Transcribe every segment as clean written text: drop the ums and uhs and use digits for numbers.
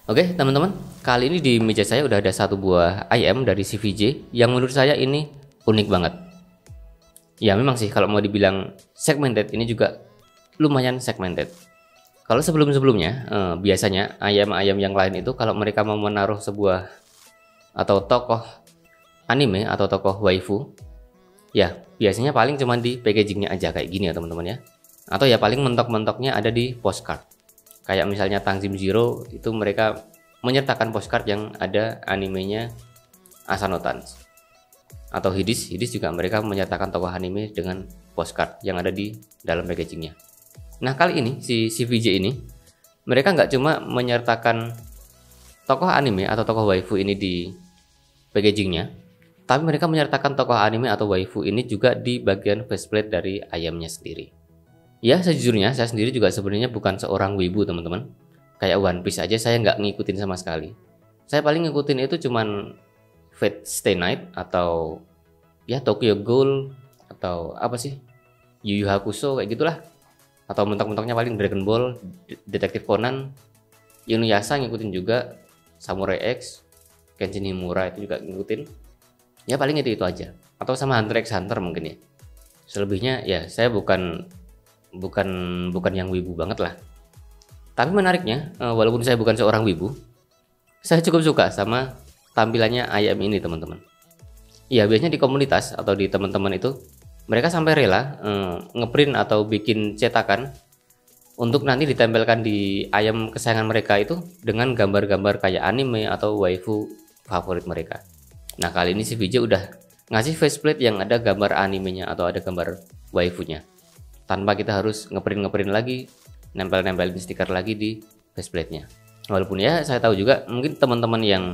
Oke teman-teman, kali ini di meja saya udah ada satu buah ayam dari CVJ yang menurut saya ini unik banget. Ya memang sih kalau mau dibilang segmented, ini juga lumayan segmented. Kalau sebelum-sebelumnya biasanya ayam-ayam yang lain itu kalau mereka mau menaruh sebuah atau tokoh anime atau tokoh waifu, ya biasanya paling cuma di packagingnya aja kayak gini ya teman-teman ya. Atau ya paling mentok-mentoknya ada di postcard. Kayak misalnya Tangzim Zero itu mereka menyertakan postcard yang ada animenya Asano Tans. Atau Hidis juga mereka menyertakan tokoh anime dengan postcard yang ada di dalam packagingnya. Nah kali ini si CVJ ini mereka nggak cuma menyertakan tokoh anime atau tokoh waifu ini di packagingnya, tapi mereka menyertakan tokoh anime atau waifu ini juga di bagian faceplate dari ayamnya sendiri. Ya sejujurnya saya sendiri juga sebenarnya bukan seorang wibu teman-teman. Kayak One Piece aja saya nggak ngikutin sama sekali. Saya paling ngikutin itu cuman Fate Stay Night atau ya Tokyo Ghoul atau apa sih Yu Yu Hakusho kayak gitulah. Atau mentok-mentoknya paling Dragon Ball, Detektif Conan, Inuyasha ngikutin juga, Samurai X, Kenshin Himura itu juga ngikutin. Ya paling itu aja. Atau sama Hunter x Hunter mungkin ya. Selebihnya ya saya bukan yang wibu banget lah. Tapi menariknya, walaupun saya bukan seorang wibu, saya cukup suka sama tampilannya ayam ini teman-teman. Ya biasanya di komunitas atau di teman-teman itu mereka sampai rela ngeprint atau bikin cetakan untuk nanti ditempelkan di ayam kesayangan mereka itu dengan gambar-gambar kayak anime atau waifu favorit mereka. Nah kali ini si VJ udah ngasih faceplate yang ada gambar animenya atau ada gambar waifunya, tanpa kita harus ngeprint lagi, nempel-nempelin stiker lagi di faceplate-nya. Walaupun ya saya tahu juga mungkin teman-teman yang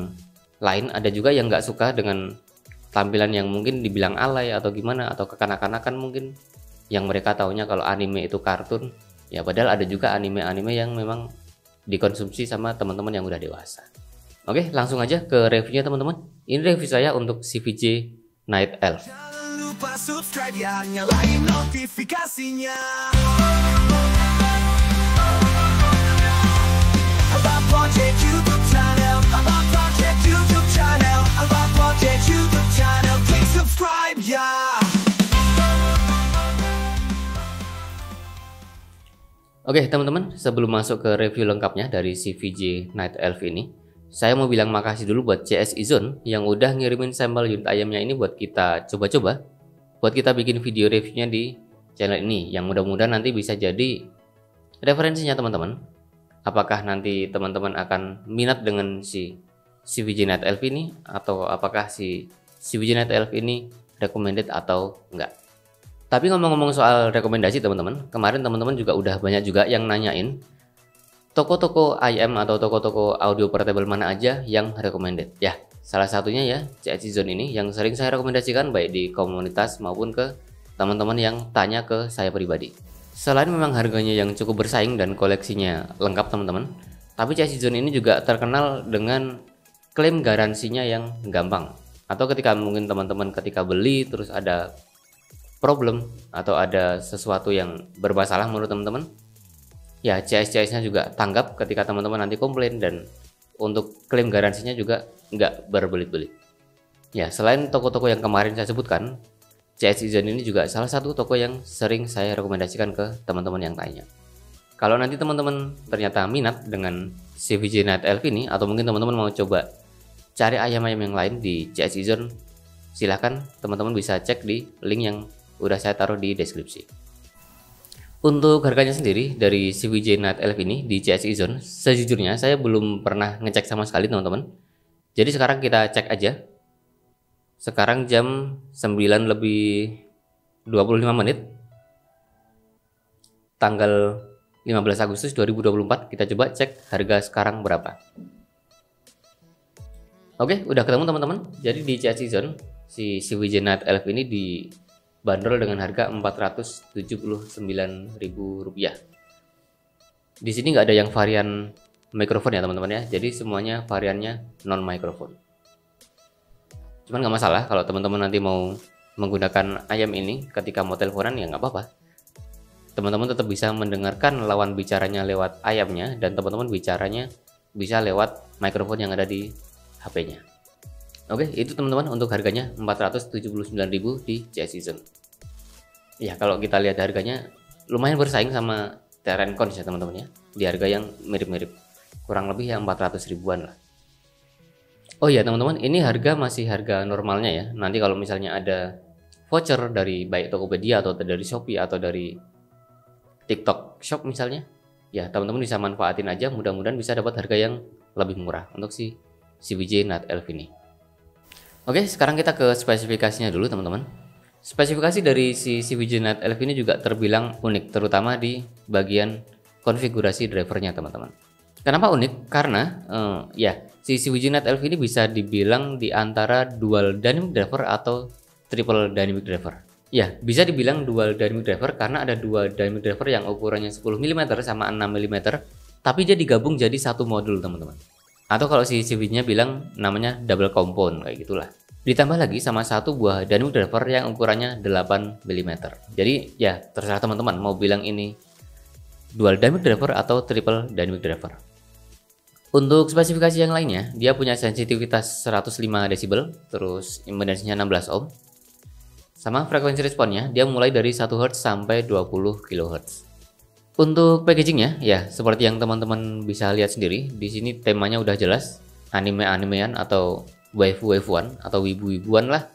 lain ada juga yang nggak suka dengan tampilan yang mungkin dibilang alay atau gimana, atau kekanak-kanakan mungkin, yang mereka taunya kalau anime itu kartun. Ya padahal ada juga anime-anime yang memang dikonsumsi sama teman-teman yang udah dewasa. Oke langsung aja ke reviewnya teman-teman. Ini review saya untuk CVJ Night Elf. Lupa subscribe ya, nyalain notifikasinya. Abang Project YouTube channel, Abang Project YouTube channel, Abang Project YouTube channel, please subscribe ya. Oke teman-teman, sebelum masuk ke review lengkapnya dari CVJ Night Elf ini, saya mau bilang makasih dulu buat CS Izone yang udah ngirimin sampel unit ayamnya ini buat kita coba-coba, buat kita bikin video reviewnya di channel ini, yang mudah-mudahan nanti bisa jadi referensinya teman-teman. Apakah nanti teman-teman akan minat dengan si CVJ Night Elf ini, atau apakah si CVJ Night Elf ini recommended atau enggak. Tapi ngomong-ngomong soal rekomendasi teman-teman, kemarin teman-teman juga udah banyak juga yang nanyain toko-toko IM atau toko-toko audio portable mana aja yang recommended. Ya, salah satunya ya CS Zone ini yang sering saya rekomendasikan baik di komunitas maupun ke teman-teman yang tanya ke saya pribadi. Selain memang harganya yang cukup bersaing dan koleksinya lengkap teman-teman, tapi CS Zone ini juga terkenal dengan klaim garansinya yang gampang. Atau ketika mungkin teman-teman ketika beli terus ada problem atau ada sesuatu yang bermasalah menurut teman-teman, ya CS-CS-nya juga tanggap ketika teman-teman nanti komplain, dan untuk klaim garansinya juga nggak berbelit-belit. Ya selain toko-toko yang kemarin saya sebutkan, CS Izone ini juga salah satu toko yang sering saya rekomendasikan ke teman-teman yang tanya. Kalau nanti teman-teman ternyata minat dengan CVJ Night Elf ini, atau mungkin teman-teman mau coba cari ayam-ayam yang lain di CS Izone, silahkan teman-teman bisa cek di link yang udah saya taruh di deskripsi. Untuk harganya sendiri dari CVJ Night Elf ini di CS Izone, sejujurnya saya belum pernah ngecek sama sekali teman-teman. Jadi sekarang kita cek aja. Sekarang jam 9 lebih 25 menit, tanggal 15 Agustus 2024, kita coba cek harga sekarang berapa. Oke, udah ketemu teman-teman. Jadi di CS Izone si CVJ Night Elf ini dibanderol dengan harga Rp479.000. Di sini nggak ada yang varian mikrofon ya teman-teman ya. Jadi semuanya variannya non mikrofon. Cuman nggak masalah kalau teman-teman nanti mau menggunakan ayam ini ketika mau teleponan, ya nggak apa-apa. Teman-teman tetap bisa mendengarkan lawan bicaranya lewat ayamnya, dan teman-teman bicaranya bisa lewat mikrofon yang ada di HP-nya. Oke, itu teman-teman untuk harganya 479.000 di CS Season. Ya, kalau kita lihat harganya lumayan bersaing sama Terencons ya teman-teman ya. Di harga yang mirip-mirip. Kurang lebih yang 400 ribuan lah. Oh ya teman-teman, ini harga masih harga normalnya ya. Nanti kalau misalnya ada voucher dari baik Tokopedia atau dari Shopee atau dari TikTok Shop misalnya, ya teman-teman bisa manfaatin aja, mudah-mudahan bisa dapat harga yang lebih murah untuk si CVJ Night Elf ini. Oke, sekarang kita ke spesifikasinya dulu teman-teman. Spesifikasi dari si CVJ Night Elf ini juga terbilang unik, terutama di bagian konfigurasi drivernya teman-teman. Kenapa unik? Karena ya si CVJ Night Elf ini bisa dibilang di antara dual dynamic driver atau triple dynamic driver. Ya, bisa dibilang dual dynamic driver karena ada dua dynamic driver yang ukurannya 10 mm sama 6 mm, tapi dia digabung jadi satu modul teman-teman. Atau kalau si CVJ-nya bilang namanya double compound kayak gitulah. Ditambah lagi sama satu buah dynamic driver yang ukurannya 8 mm. Jadi ya terserah teman-teman mau bilang ini dual dynamic driver atau triple dynamic driver. Untuk spesifikasi yang lainnya, dia punya sensitivitas 105 desibel, terus impedansinya 16 ohm. Sama frekuensi responnya, dia mulai dari 1 Hz sampai 20 kHz. Untuk packagingnya, ya seperti yang teman-teman bisa lihat sendiri, di sini temanya udah jelas, anime-animean atau waifu-waifuan atau wibu-wibuan lah,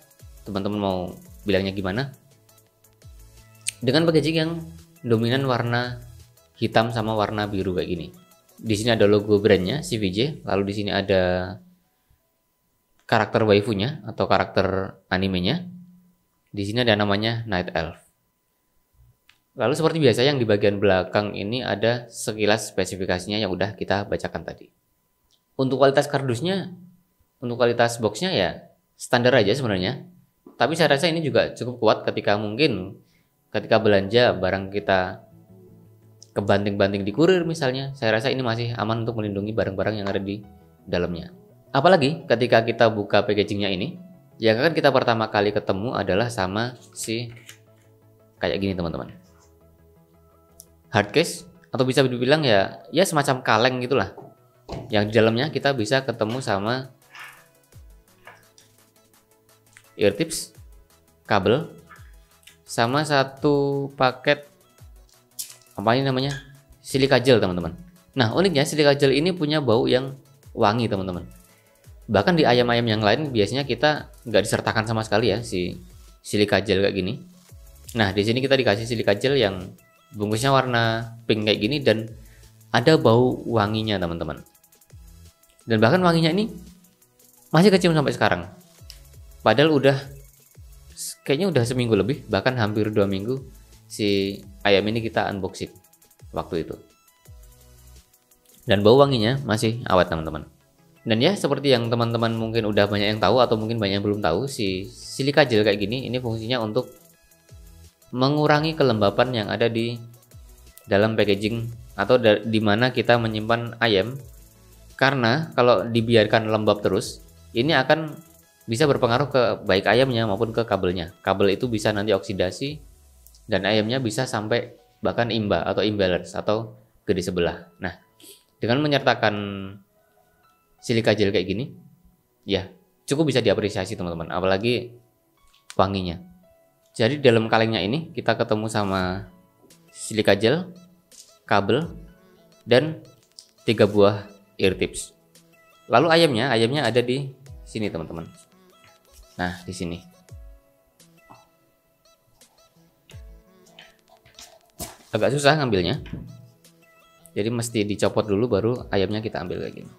teman-teman mau bilangnya gimana. Dengan packaging yang dominan warna hitam sama warna biru kayak gini. Di sini ada logo brandnya CVJ, lalu di sini ada karakter waifunya atau karakter animenya. Di sini ada namanya Night Elf. Lalu seperti biasa yang di bagian belakang ini ada sekilas spesifikasinya yang udah kita bacakan tadi. Untuk kualitas kardusnya, untuk kualitas boxnya ya standar aja sebenarnya. Tapi saya rasa ini juga cukup kuat ketika ketika belanja barang kita kebanting-banting di kurir misalnya. Saya rasa ini masih aman untuk melindungi barang-barang yang ada di dalamnya. Apalagi ketika kita buka packagingnya ini, yang akan kita pertama kali ketemu adalah sama si kayak gini teman-teman. Hardcase atau bisa dibilang ya semacam kaleng gitulah. Yang di dalamnya kita bisa ketemu sama ear tips, kabel, sama satu paket apa ini namanya? Silika gel teman-teman. Nah, uniknya silika gel ini punya bau yang wangi teman-teman. Bahkan di ayam-ayam yang lain biasanya kita nggak disertakan sama sekali ya si silika gel kayak gini. Nah, di sini kita dikasih silika gel yang bungkusnya warna pink kayak gini dan ada bau wanginya teman-teman. Dan bahkan wanginya ini masih kecium sampai sekarang. Padahal kayaknya udah seminggu lebih, bahkan hampir 2 minggu si ayam ini kita unboxing waktu itu. Dan bau wanginya masih awet teman-teman. Dan ya seperti yang teman-teman mungkin udah banyak yang tahu atau mungkin banyak yang belum tahu, si silika gel kayak gini ini fungsinya untuk mengurangi kelembapan yang ada di dalam packaging atau di mana kita menyimpan ayam. Karena kalau dibiarkan lembab terus, ini akan bisa berpengaruh ke baik ayamnya maupun ke kabelnya. Kabel itu bisa nanti oksidasi dan ayamnya bisa sampai bahkan imba atau imbalance atau gede sebelah. Nah, dengan menyertakan silika gel kayak gini, ya cukup bisa diapresiasi teman-teman, apalagi wanginya. Jadi dalam kalengnya ini kita ketemu sama silika gel, kabel, dan 3 buah ear tips. Lalu ayamnya ada di sini teman-teman. Nah, di sini. Agak susah ngambilnya. Jadi mesti dicopot dulu baru ayamnya kita ambil kayak gini.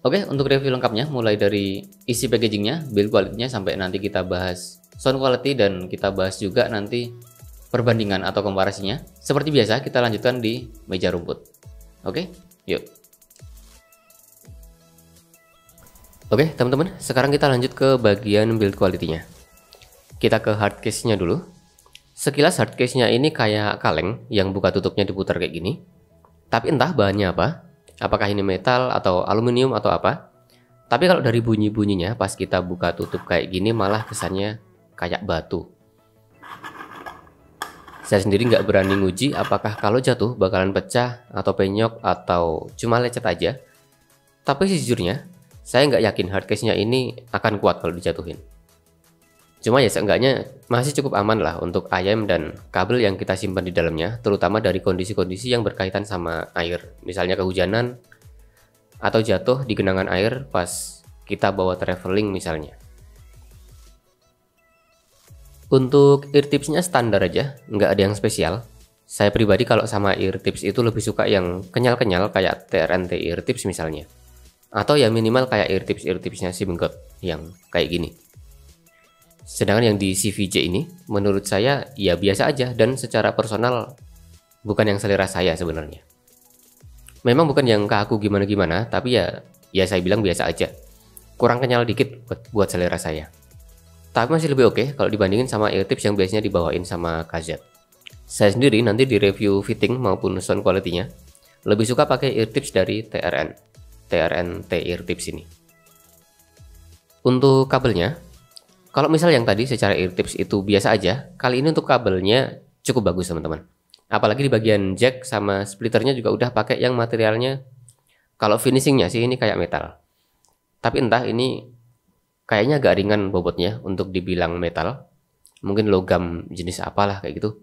Oke, untuk review lengkapnya mulai dari isi packagingnya, build quality-nya, sampai nanti kita bahas sound quality dan kita bahas juga nanti perbandingan atau komparasinya. Seperti biasa kita lanjutkan di meja rumput. Oke, yuk. Oke teman-teman, sekarang kita lanjut ke bagian build quality-nya. Kita ke hard case-nya dulu. Sekilas hard case-nya ini kayak kaleng yang buka tutupnya diputar kayak gini. Tapi entah bahannya apa. Apakah ini metal atau aluminium atau apa. Tapi kalau dari bunyi-bunyinya pas kita buka tutup kayak gini malah kesannya kayak batu. Saya sendiri nggak berani nguji apakah kalau jatuh bakalan pecah atau penyok atau cuma lecet aja. Tapi sejujurnya, saya nggak yakin hardcase-nya ini akan kuat kalau dijatuhin. Cuma ya seenggaknya masih cukup aman lah untuk IM dan kabel yang kita simpan di dalamnya, terutama dari kondisi-kondisi yang berkaitan sama air. Misalnya kehujanan, atau jatuh di genangan air pas kita bawa traveling misalnya. Untuk ear tipsnya standar aja, nggak ada yang spesial. Saya pribadi kalau sama ear tips itu lebih suka yang kenyal-kenyal kayak TRNT ear tips misalnya. Atau ya minimal kayak ear tipsnya SimGod yang kayak gini. Sedangkan yang di CVJ ini menurut saya ya biasa aja dan secara personal bukan yang selera saya sebenarnya. Memang bukan yang kaku gimana-gimana, tapi ya saya bilang biasa aja. Kurang kenyal dikit buat selera saya. Tapi masih lebih oke kalau dibandingin sama ear tips yang biasanya dibawain sama KZ. Saya sendiri nanti di review fitting maupun sound quality-nya lebih suka pakai ear tips dari TRNT ear tips ini. Untuk kabelnya, kalau misal yang tadi secara ear tips itu biasa aja, kali ini untuk kabelnya cukup bagus teman-teman. Apalagi di bagian jack sama splitternya juga udah pakai yang materialnya, kalau finishingnya sih ini kayak metal. Tapi entah ini kayaknya agak ringan bobotnya untuk dibilang metal. Mungkin logam jenis apalah kayak gitu.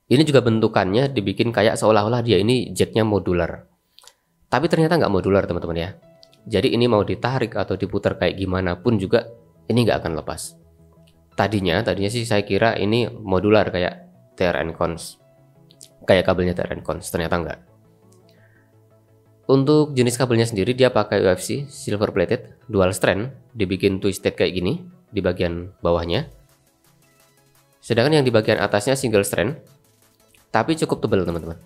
Ini juga bentukannya dibikin kayak seolah-olah dia ini jacknya modular. Tapi ternyata nggak modular teman-teman ya. Jadi ini mau ditarik atau diputar kayak gimana pun juga ini nggak akan lepas. Tadinya sih saya kira ini modular kayak TRN Cons, kayak kabelnya TRN Cons, ternyata enggak. Untuk jenis kabelnya sendiri dia pakai UFC silver plated dual strand, dibikin twisted kayak gini di bagian bawahnya. Sedangkan yang di bagian atasnya single strand, tapi cukup tebal teman-teman.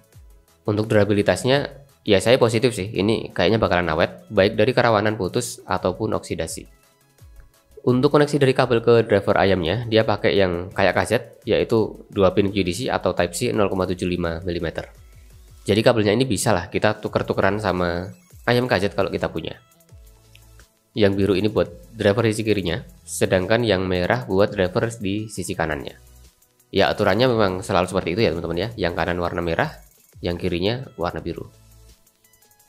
Untuk durabilitasnya ya saya positif sih, ini kayaknya bakalan awet, baik dari kerawanan putus ataupun oksidasi. Untuk koneksi dari kabel ke driver IM-nya, dia pakai yang kayak kaset, yaitu 2 pin QDC atau Type-C 0,75 mm. Jadi kabelnya ini bisa lah kita tuker-tukeran sama IM kaset kalau kita punya. Yang biru ini buat driver sisi kirinya, sedangkan yang merah buat driver di sisi kanannya. Ya aturannya memang selalu seperti itu ya teman-teman ya, yang kanan warna merah, yang kirinya warna biru.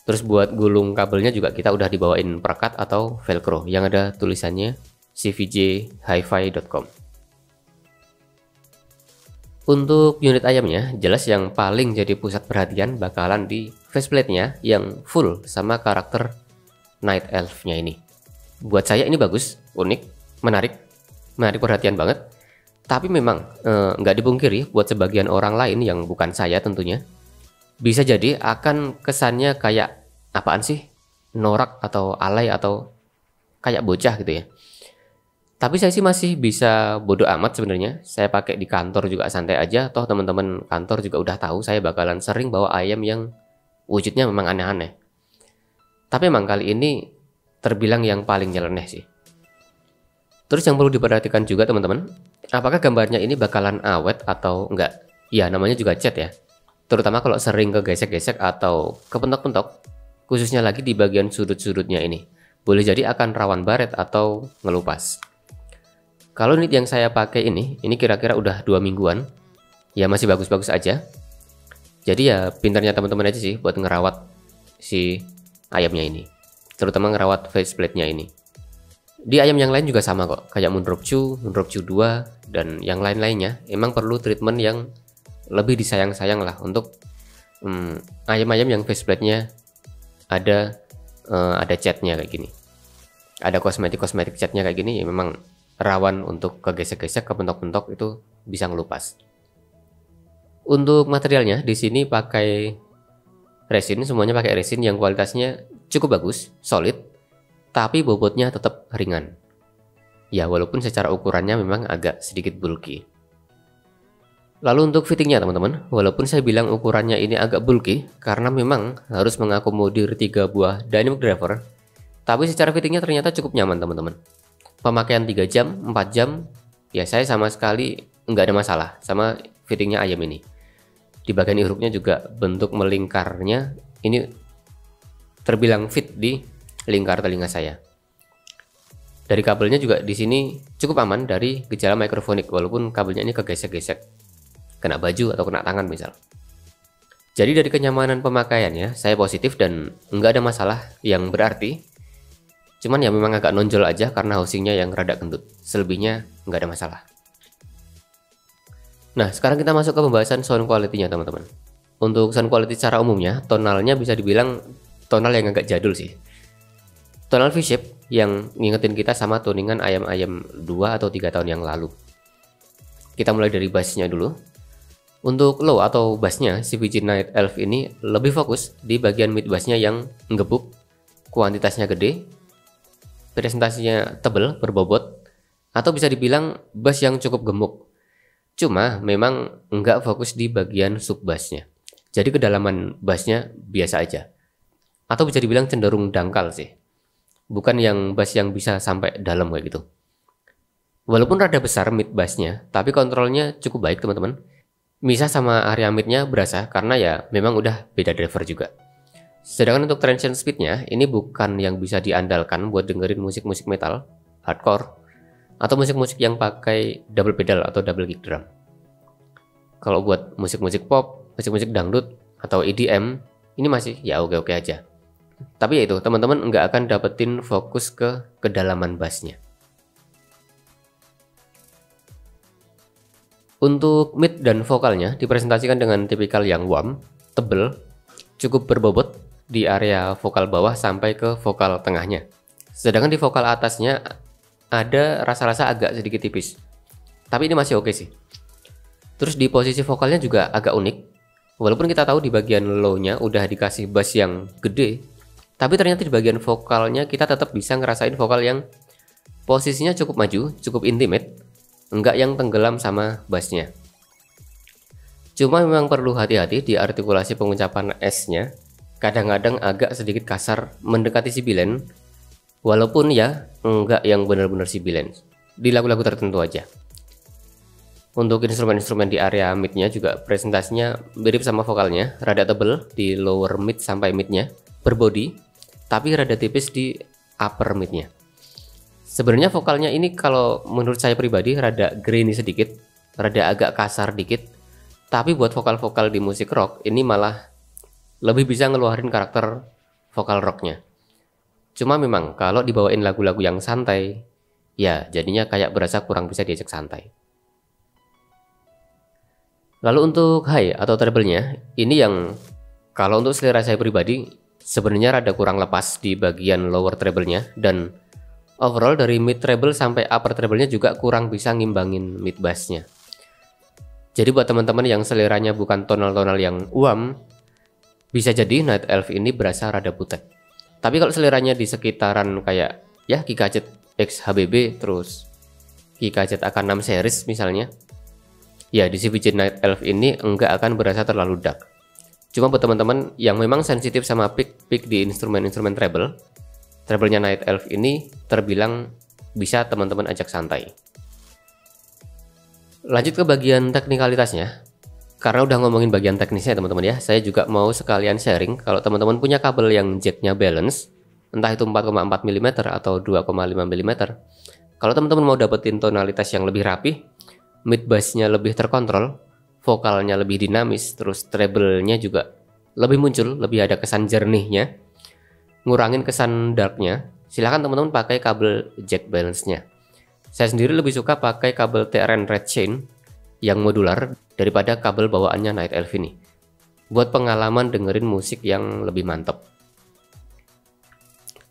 Terus buat gulung kabelnya juga kita udah dibawain perekat atau velcro yang ada tulisannya cvjhifi.com. Untuk unit ayamnya, jelas yang paling jadi pusat perhatian bakalan di faceplate-nya yang full sama karakter Night Elf-nya ini. Buat saya ini bagus, unik, menarik perhatian banget. Tapi memang nggak dipungkiri buat sebagian orang lain yang bukan saya tentunya, bisa jadi akan kesannya kayak apaan sih, norak atau alay atau kayak bocah gitu ya. Tapi saya sih masih bisa bodo amat sebenarnya. Saya pakai di kantor juga santai aja. Toh teman-teman kantor juga udah tahu saya bakalan sering bawa ayam yang wujudnya memang aneh-aneh. Tapi emang kali ini terbilang yang paling nyeleneh sih. Terus yang perlu diperhatikan juga teman-teman, apakah gambarnya ini bakalan awet atau enggak? Ya namanya juga cat ya. Terutama kalau sering kegesek-gesek atau kepentok-pentok, khususnya lagi di bagian sudut-sudutnya ini. Boleh jadi akan rawan baret atau ngelupas. Kalau unit yang saya pakai ini kira-kira udah 2 mingguan, ya masih bagus-bagus aja. Jadi ya pintarnya teman-teman aja sih buat ngerawat si ayamnya ini, terutama ngerawat faceplate-nya ini. Di ayam yang lain juga sama kok, kayak Moondrop Chew 2, dan yang lain-lainnya. Emang perlu treatment yang lebih disayang-sayang lah untuk ayam-ayam yang faceplate-nya ada catnya kayak gini. Ada kosmetik catnya kayak gini, ya memang rawan untuk kegesek-gesek, kepentok-pentok itu bisa ngelupas. Untuk materialnya di sini pakai resin, semuanya pakai resin yang kualitasnya cukup bagus, solid, tapi bobotnya tetap ringan. Ya walaupun secara ukurannya memang agak sedikit bulky. Lalu untuk fittingnya teman-teman, walaupun saya bilang ukurannya ini agak bulky karena memang harus mengakomodir 3 buah dynamic driver, tapi secara fittingnya ternyata cukup nyaman teman-teman. Pemakaian 3 jam, 4 jam, ya saya sama sekali nggak ada masalah sama fittingnya ayam ini. Di bagian irupnya juga bentuk melingkarnya ini terbilang fit di lingkar telinga saya. Dari kabelnya juga di sini cukup aman dari gejala mikrofonik walaupun kabelnya ini kegesek-gesek, kena baju atau kena tangan misal. Jadi dari kenyamanan pemakaiannya saya positif dan nggak ada masalah yang berarti. Cuman ya memang agak nonjol aja karena housingnya yang rada gendut. Selebihnya nggak ada masalah. Nah sekarang kita masuk ke pembahasan sound quality-nya teman-teman. Untuk sound quality secara umumnya, tonalnya bisa dibilang tonal yang agak jadul sih. Tonal V-shape yang ngingetin kita sama tuningan ayam-ayam 2 atau 3 tahun yang lalu. Kita mulai dari bassnya dulu. Untuk low atau bassnya, CVJ Night Elf ini lebih fokus di bagian mid bassnya yang ngebuk, kuantitasnya gede, presentasinya tebel, berbobot, atau bisa dibilang bass yang cukup gemuk. Cuma memang nggak fokus di bagian sub bassnya. Jadi kedalaman bassnya biasa aja. Atau bisa dibilang cenderung dangkal sih. Bukan yang bass yang bisa sampai dalam kayak gitu. Walaupun rada besar mid bassnya, tapi kontrolnya cukup baik teman-teman. Misah sama area midnya berasa karena ya memang udah beda driver juga. Sedangkan untuk transition speednya ini bukan yang bisa diandalkan buat dengerin musik-musik metal, hardcore, atau musik-musik yang pakai double pedal atau double kick drum. Kalau buat musik-musik pop, musik-musik dangdut, atau EDM, ini masih ya oke-oke aja. Tapi ya itu, teman-teman nggak akan dapetin fokus ke kedalaman bassnya. Untuk mid dan vokalnya dipresentasikan dengan tipikal yang warm, tebel, cukup berbobot di area vokal bawah sampai ke vokal tengahnya. Sedangkan di vokal atasnya ada rasa-rasa agak sedikit tipis. Tapi ini masih oke sih. Terus di posisi vokalnya juga agak unik. Walaupun kita tahu di bagian low-nya udah dikasih bass yang gede, tapi ternyata di bagian vokalnya kita tetap bisa ngerasain vokal yang posisinya cukup maju, cukup intimate, enggak yang tenggelam sama bassnya. Cuma memang perlu hati-hati di artikulasi pengucapan S-nya, kadang-kadang agak sedikit kasar mendekati sibilan, walaupun ya enggak yang benar-benar sibilan, di lagu-lagu tertentu aja. Untuk instrumen-instrumen di area midnya juga presentasinya mirip sama vokalnya, rada tebel di lower mid sampai midnya, berbody, tapi rada tipis di upper midnya. Sebenarnya vokalnya ini kalau menurut saya pribadi rada grainy sedikit, rada agak kasar dikit, tapi buat vokal-vokal di musik rock ini malah lebih bisa ngeluarin karakter vokal rocknya. Cuma memang kalau dibawain lagu-lagu yang santai, ya jadinya kayak berasa kurang bisa diajak santai. Lalu untuk high atau treble-nya, ini yang kalau untuk selera saya pribadi sebenarnya rada kurang lepas di bagian lower treble-nya, dan overall dari mid treble sampai upper treble-nya juga kurang bisa ngimbangin mid bass-nya. Jadi buat teman-teman yang seleranya bukan tonal-tonal yang uam, bisa jadi Night Elf ini berasa rada butek. Tapi kalau seleranya di sekitaran kayak ya KiKZ X HBB, terus KiKZ AK6 series misalnya, ya di CVJ Night Elf ini enggak akan berasa terlalu dark. Cuma buat teman-teman yang memang sensitif sama peak di instrumen-instrumen treble-nya Night Elf ini terbilang bisa teman-teman ajak santai. Lanjut ke bagian teknikalitasnya. Karena udah ngomongin bagian teknisnya teman-teman ya, saya juga mau sekalian sharing kalau teman-teman punya kabel yang jacknya balance, entah itu 4,4 mm atau 2,5 mm. Kalau teman-teman mau dapetin tonalitas yang lebih rapi, mid bass-nya lebih terkontrol, vokalnya lebih dinamis, terus treble-nya juga lebih muncul, lebih ada kesan jernihnya, ngurangin kesan darknya, silahkan teman-teman pakai kabel jack balance-nya. Saya sendiri lebih suka pakai kabel TRN Red Chain yang modular daripada kabel bawaannya Night Elf ini, buat pengalaman dengerin musik yang lebih mantep.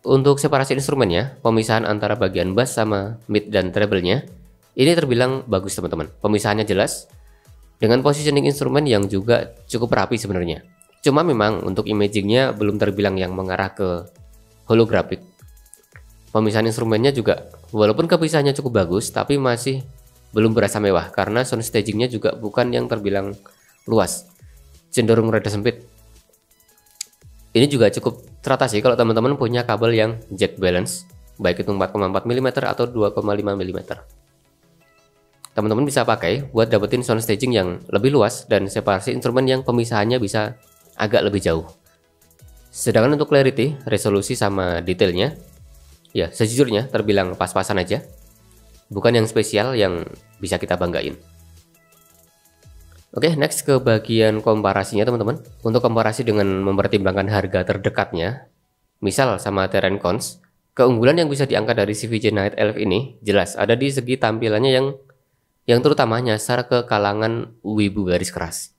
Untuk separasi instrumennya, pemisahan antara bagian bass sama mid dan treble-nya ini terbilang bagus teman-teman. Pemisahannya jelas, dengan positioning instrumen yang juga cukup rapi sebenarnya. Cuma memang untuk imagingnya belum terbilang yang mengarah ke holographic. Pemisahan instrumennya juga walaupun kepisahannya cukup bagus, tapi masih belum berasa mewah karena sound stagingnya juga bukan yang terbilang luas, cenderung rada sempit. Ini juga cukup teratasi kalau teman-teman punya kabel yang jack balance, baik itu 4,4 mm atau 2,5 mm. Teman-teman bisa pakai buat dapetin sound staging yang lebih luas dan separasi instrumen yang pemisahannya bisa agak lebih jauh. Sedangkan untuk clarity, resolusi sama detailnya, Ya, sejujurnya terbilang pas-pasan aja. Bukan yang spesial yang bisa kita banggain. Oke, next ke bagian komparasinya teman-teman. Untuk komparasi dengan mempertimbangkan harga terdekatnya, misal sama Terran Cons, keunggulan yang bisa diangkat dari CVJ Night Elf ini jelas ada di segi tampilannya yang terutama nyasar ke kalangan wibu garis keras.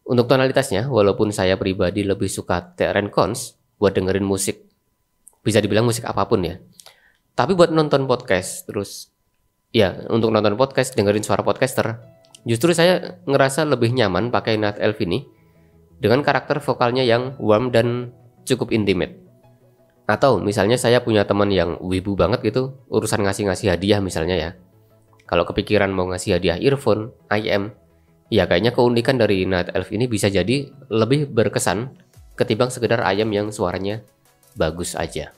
Untuk tonalitasnya, walaupun saya pribadi lebih suka Terran Cons buat dengerin musik, bisa dibilang musik apapun ya. Tapi buat nonton podcast, terus ya untuk nonton podcast, dengerin suara podcaster, justru saya ngerasa lebih nyaman pakai Night Elf ini dengan karakter vokalnya yang warm dan cukup intimate. Atau misalnya saya punya teman yang wibu banget gitu, urusan ngasih-ngasih hadiah misalnya ya. Kalau kepikiran mau ngasih hadiah earphone, IM, ya kayaknya keunikan dari Night Elf ini bisa jadi lebih berkesan ketimbang sekedar ayam yang suaranya bagus aja.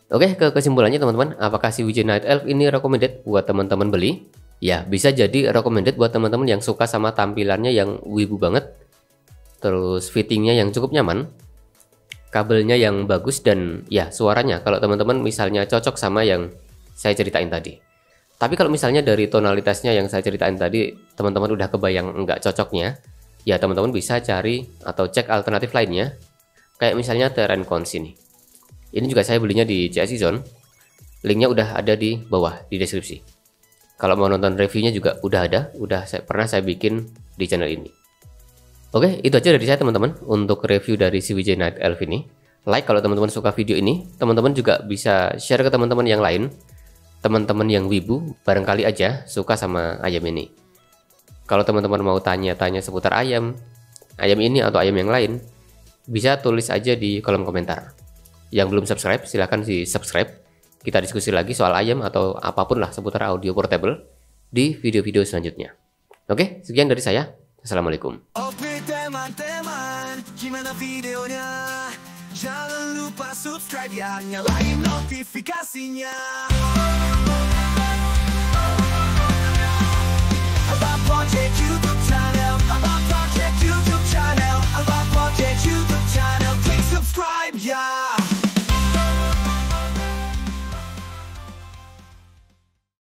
Oke, ke kesimpulannya teman-teman, apakah CVJ Night Elf ini recommended buat teman-teman beli? Ya, bisa jadi recommended buat teman-teman yang suka sama tampilannya yang wibu banget, terus fittingnya yang cukup nyaman, kabelnya yang bagus, dan ya suaranya kalau teman-teman misalnya cocok sama yang saya ceritain tadi. Tapi kalau misalnya dari tonalitasnya yang saya ceritain tadi, teman-teman udah kebayang nggak cocoknya, ya teman-teman bisa cari atau cek alternatif lainnya, kayak misalnya Terran Cons ini. Ini juga saya belinya di CSI Zone. Linknya udah ada di bawah di deskripsi. Kalau mau nonton reviewnya juga udah ada, pernah saya bikin di channel ini. Oke, itu aja dari saya teman-teman untuk review dari CVJ Night Elf ini. Like kalau teman-teman suka video ini, teman-teman juga bisa share ke teman-teman yang lain. Teman-teman yang wibu barangkali aja suka sama ayam ini. Kalau teman-teman mau tanya-tanya seputar ayam ini atau ayam yang lain, bisa tulis aja di kolom komentar. Yang belum subscribe, silahkan di subscribe. Kita diskusi lagi soal ayam atau apapun lah seputar audio portable di video-video selanjutnya. Oke, sekian dari saya. Assalamualaikum. Oke teman-teman, gimana videonya? Jangan lupa subscribe ya, nyalain notifikasinya.